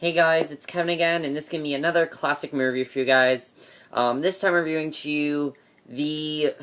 Hey guys, it's Kevin again, and this is going to be another classic movie review for you guys. This time I'm reviewing to you the,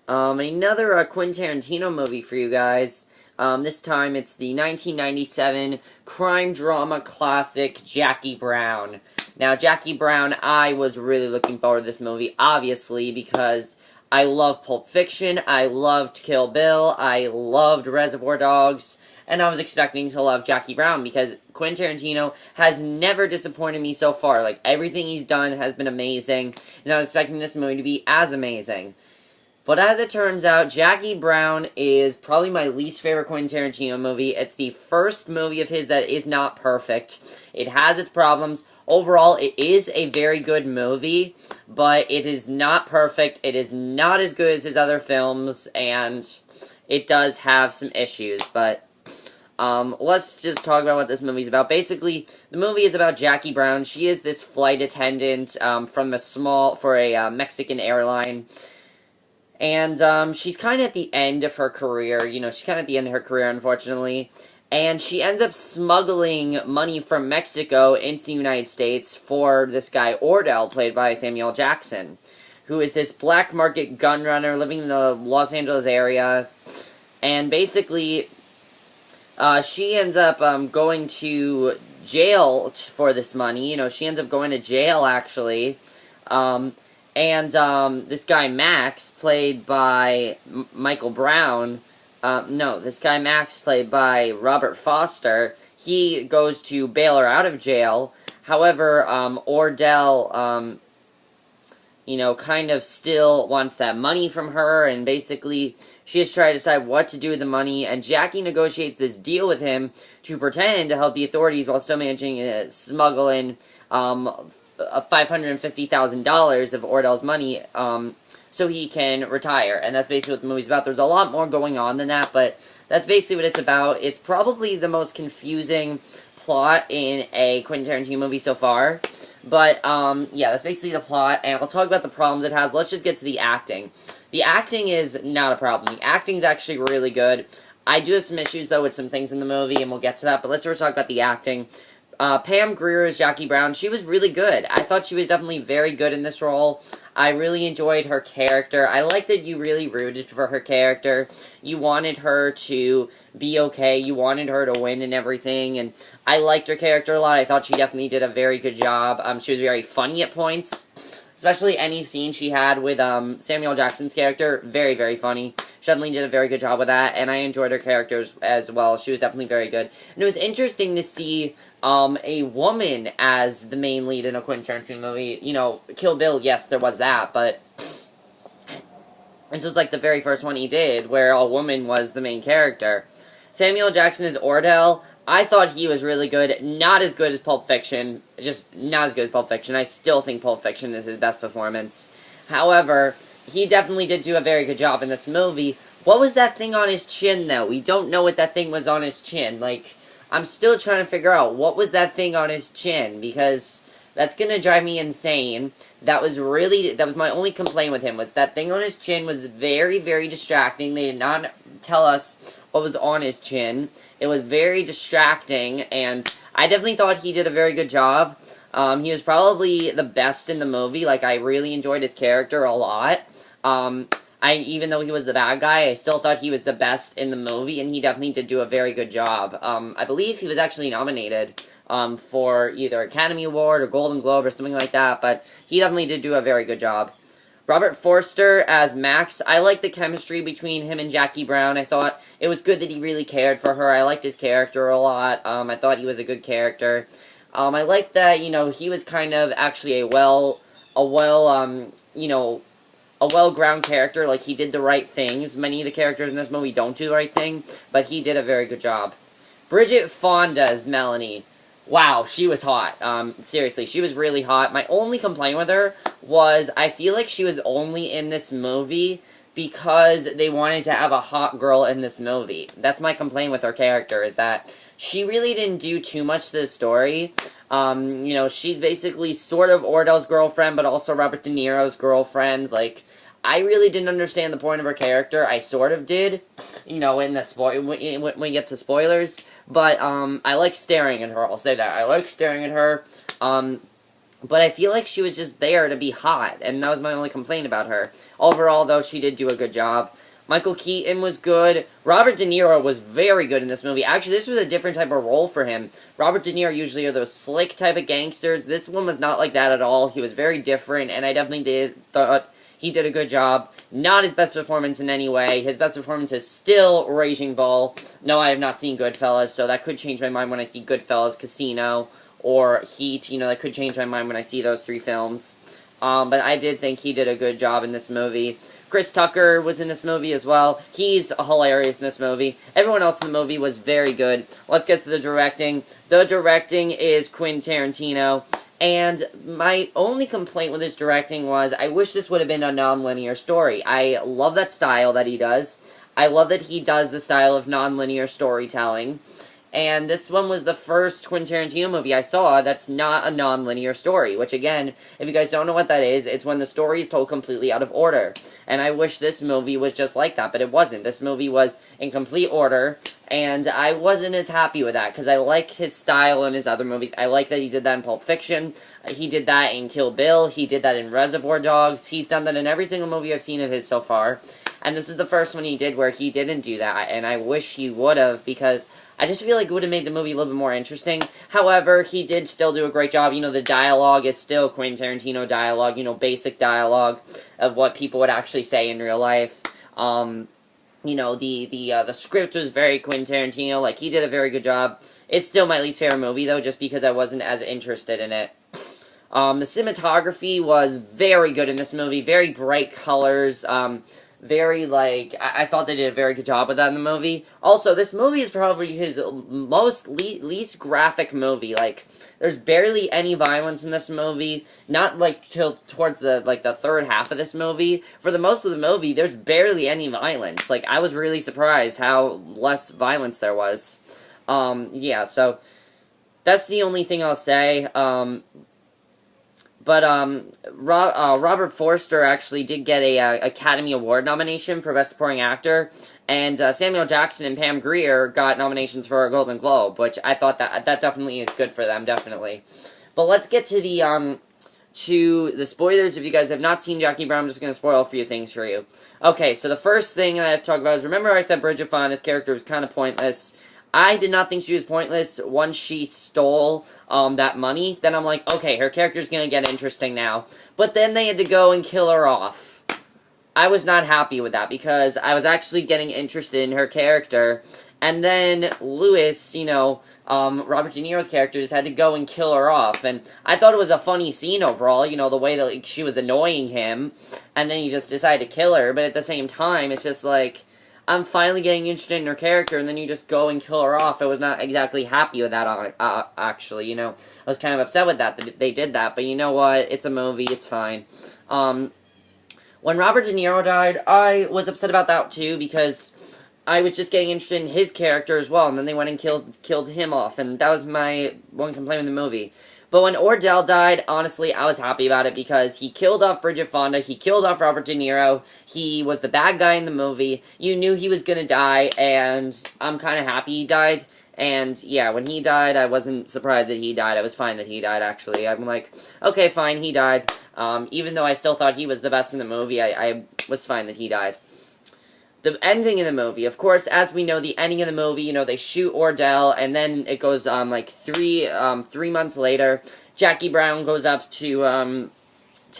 another Quentin Tarintio movie for you guys. This time it's the 1997 crime drama classic, Jackie Brown. Now, Jackie Brown, I was really looking forward to this movie, obviously, because I love Pulp Fiction, I loved Kill Bill, I loved Reservoir Dogs, and I was expecting to love Jackie Brown because Quentin Tarantino has never disappointed me so far. Like, everything he's done has been amazing, and I was expecting this movie to be as amazing. But as it turns out, Jackie Brown is probably my least favorite Quentin Tarantino movie. It's the first movie of his that is not perfect. It has its problems. Overall, it is a very good movie, but it is not perfect. It is not as good as his other films, and it does have some issues, but let's just talk about what this movie is about. Basically, the movie is about Jackie Brown. She is this flight attendant for a Mexican airline. And she's kind of at the end of her career. You know, she's kind of at the end of her career, unfortunately. And she ends up smuggling money from Mexico into the United States for this guy, Ordell, played by Samuel Jackson, who is this black market gun runner living in the Los Angeles area. And basically, she ends up going to jail for this money. You know, she ends up going to jail, actually. This guy Max, played by Michael Brown, this guy Max, played by Robert Foster, he goes to bail her out of jail. However, Ordell, kind of still wants that money from her, and basically, she has tried to decide what to do with the money, and Jackie negotiates this deal with him to pretend to help the authorities while still managing to smuggle in, $550,000 of Ordell's money, so he can retire. And that's basically what the movie's about. There's a lot more going on than that, but that's basically what it's about. It's probably the most confusing plot in a Quentin Tarantino movie so far. But, yeah, that's basically the plot, and I'll talk about the problems it has. Let's just get to the acting. The acting is not a problem. The acting's actually really good. I do have some issues, though, with some things in the movie, and we'll get to that, but let's first talk about the acting. Pam Grier as Jackie Brown, she was really good. I thought she was definitely very good in this role. I really enjoyed her character. I like that you really rooted for her character. You wanted her to be okay. You wanted her to win and everything, and I liked her character a lot. I thought she definitely did a very good job. She was very funny at points. Especially any scene she had with Samuel Jackson's character, very, very funny. She definitely did a very good job with that, and I enjoyed her characters as well. She was definitely very good. And it was interesting to see a woman as the main lead in a Quentin Tarantino movie. You know, Kill Bill, yes, there was that, but this was like the very first one he did, where a woman was the main character. Samuel Jackson as Ordell, I thought he was really good. Not as good as Pulp Fiction. Just not as good as Pulp Fiction. I still think Pulp Fiction is his best performance. However, he definitely did do a very good job in this movie. What was that thing on his chin, though? We don't know what that thing was on his chin. Like, I'm still trying to figure out what was that thing on his chin, because that's gonna drive me insane. That was my only complaint with him, was that thing on his chin was very, very distracting. They did not tell us what was on his chin. It was very distracting, and I definitely thought he did a very good job. He was probably the best in the movie. Like, I really enjoyed his character a lot. Even though he was the bad guy, I still thought he was the best in the movie, and he definitely did do a very good job. I believe he was actually nominated for either Academy Award or Golden Globe or something like that, but he definitely did do a very good job. Robert Forster as Max, I liked the chemistry between him and Jackie Brown. I thought it was good that he really cared for her. I liked his character a lot. I thought he was a good character. I liked that, he was kind of actually a well-ground character. Like, he did the right things. Many of the characters in this movie don't do the right thing, but he did a very good job. Bridget Fonda as Melanie. Wow, she was hot. Seriously, she was really hot. My only complaint with her was I feel like she was only in this movie because they wanted to have a hot girl in this movie. That's my complaint with her character, is that she really didn't do too much to the story. She's basically sort of Ordell's girlfriend, but also Robert De Niro's girlfriend. Like, I really didn't understand the point of her character. I sort of did, when we get to spoilers. but, I like staring at her, I'll say that. I like staring at her, but I feel like she was just there to be hot, and that was my only complaint about her. Overall, though, she did do a good job. Michael Keaton was good. Robert De Niro was very good in this movie. Actually, this was a different type of role for him. Robert De Niro usually are those slick type of gangsters. This one was not like that at all. He was very different, and I definitely thought he did a good job. Not his best performance in any way. His best performance is still Raging Bull. No, I have not seen Goodfellas, so that could change my mind when I see Goodfellas, Casino, or Heat. You know, that could change my mind when I see those 3 films. But I did think he did a good job in this movie. Chris Tucker was in this movie as well. He's hilarious in this movie. Everyone else in the movie was very good. Let's get to the directing. The directing is Quentin Tarintio. And my only complaint with his directing was, I wish this would have been a non-linear story. I love that style that he does. I love that he does the style of non-linear storytelling. And this one was the first Quentin Tarantino movie I saw that's not a non-linear story. Which, again, if you guys don't know what that is, it's when the story is told completely out of order. And I wish this movie was just like that, but it wasn't. This movie was in complete order, and I wasn't as happy with that, because I like his style in his other movies. I like that he did that in Pulp Fiction. He did that in Kill Bill. He did that in Reservoir Dogs. He's done that in every single movie I've seen of his so far. And this is the first one he did where he didn't do that, and I wish he would have, because I just feel like it would have made the movie a little bit more interesting. However, he did still do a great job. You know, the dialogue is still Quentin Tarantino dialogue, you know, basic dialogue of what people would actually say in real life. You know, the script was very Quentin Tarantino. Like, he did a very good job. It's still my least favorite movie, though, just because I wasn't as interested in it. The cinematography was very good in this movie. Very bright colors, very, like, I thought they did a very good job with that in the movie. Also, this movie is probably his least graphic movie. Like, there's barely any violence in this movie. Not, like, towards the third half of this movie. For the most of the movie, there's barely any violence. Like, I was really surprised how less violence there was. Yeah, so, that's the only thing I'll say. But, Robert Forster actually did get a Academy Award nomination for Best Supporting Actor, and Samuel Jackson and Pam Grier got nominations for a Golden Globe, which I thought that definitely is good for them, definitely. But let's get to the spoilers. If you guys have not seen Jackie Brown, I'm just going to spoil a few things for you. Okay, so the first thing I have to talk about is, remember I said Bridget Fonda's character was kind of pointless? I did not think she was pointless once she stole that money. Then I'm like, okay, her character's gonna get interesting now. But then they had to go and kill her off. I was not happy with that, because I was actually getting interested in her character. And then Lewis, you know, Robert De Niro's character just had to go and kill her off. And I thought it was a funny scene overall, you know, the way that like, she was annoying him. And then he just decided to kill her. But at the same time, it's just like, I'm finally getting interested in her character, and then you just go and kill her off. I was not exactly happy with that, actually, you know. I was kind of upset with that they did that, but you know what? It's a movie, it's fine. When Robert De Niro died, I was upset about that, too, because I was just getting interested in his character as well, and then they went and killed him off, and that was my one complaint with the movie. But when Ordell died, honestly, I was happy about it, because he killed off Bridget Fonda, he killed off Robert De Niro, he was the bad guy in the movie, you knew he was gonna die, and I'm kinda happy he died. And, yeah, when he died, I wasn't surprised that he died. I was fine that he died, actually. I'm like, okay, fine, he died. Even though I still thought he was the best in the movie, I was fine that he died. The ending of the movie, of course, as we know, the ending of the movie, you know, they shoot Ordell, and then it goes, like, three months later, Jackie Brown goes up to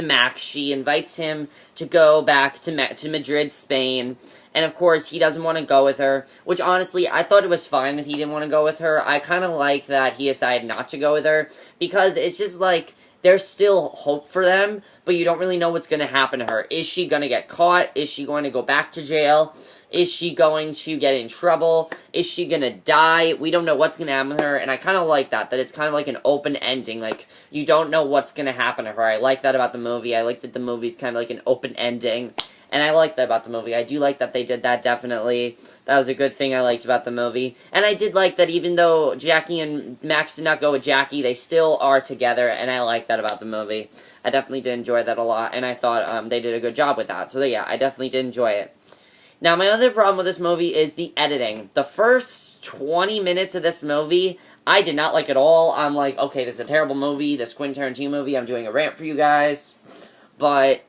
Max. She invites him to go back to Madrid, Spain, and of course, he doesn't want to go with her, which, honestly, I thought it was fine that he didn't want to go with her. I kind of like that he decided not to go with her, because it's just, like, there's still hope for them, but you don't really know what's going to happen to her. Is she going to get caught? Is she going to go back to jail? Is she going to get in trouble? Is she going to die? We don't know what's going to happen to her, and I kind of like that it's kind of like an open ending. Like, you don't know what's going to happen to her. I like that about the movie. I like that the movie's kind of like an open ending, and I like that about the movie. I do like that they did that, definitely. That was a good thing I liked about the movie. And I did like that even though Jackie and Max did not go with Jackie, they still are together, and I like that about the movie. I definitely did enjoy that a lot, and I thought they did a good job with that. So yeah, I definitely did enjoy it. Now, my other problem with this movie is the editing. The first first 20 minutes of this movie, I did not like at all. I'm like, okay, this is a terrible movie, this Quentin Tarintio movie, I'm doing a rant for you guys. But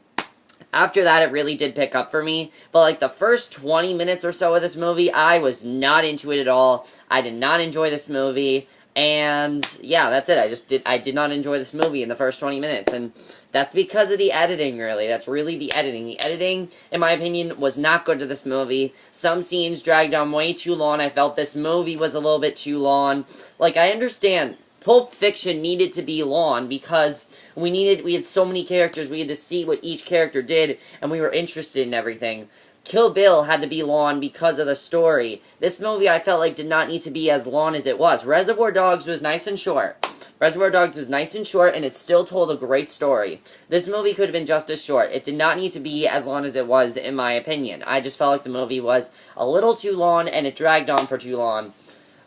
after that, it really did pick up for me. But, like, the first 20 minutes or so of this movie, I was not into it at all. I did not enjoy this movie. And, yeah, that's it. I did not enjoy this movie in the first 20 minutes. And that's because of the editing, really. That's really the editing. The editing, in my opinion, was not good to this movie. Some scenes dragged on way too long. I felt this movie was a little bit too long. Like, I understand Pulp Fiction needed to be long because we had so many characters, we had to see what each character did, and we were interested in everything. Kill Bill had to be long because of the story. This movie, I felt like, did not need to be as long as it was. Reservoir Dogs was nice and short. Reservoir Dogs was nice and short, and it still told a great story. This movie could have been just as short. It did not need to be as long as it was, in my opinion. I just felt like the movie was a little too long, and it dragged on for too long.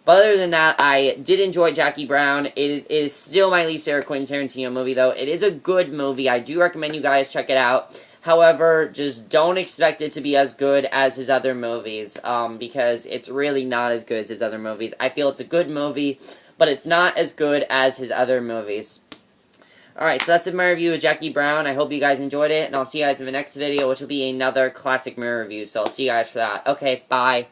But other than that, I did enjoy Jackie Brown. It is still my least favorite Quentin Tarantino movie, though. It is a good movie. I do recommend you guys check it out. However, just don't expect it to be as good as his other movies, because it's really not as good as his other movies. I feel it's a good movie, but it's not as good as his other movies. Alright, so that's my review of Jackie Brown. I hope you guys enjoyed it, and I'll see you guys in the next video, which will be another classic mirror review. So I'll see you guys for that. Okay, bye.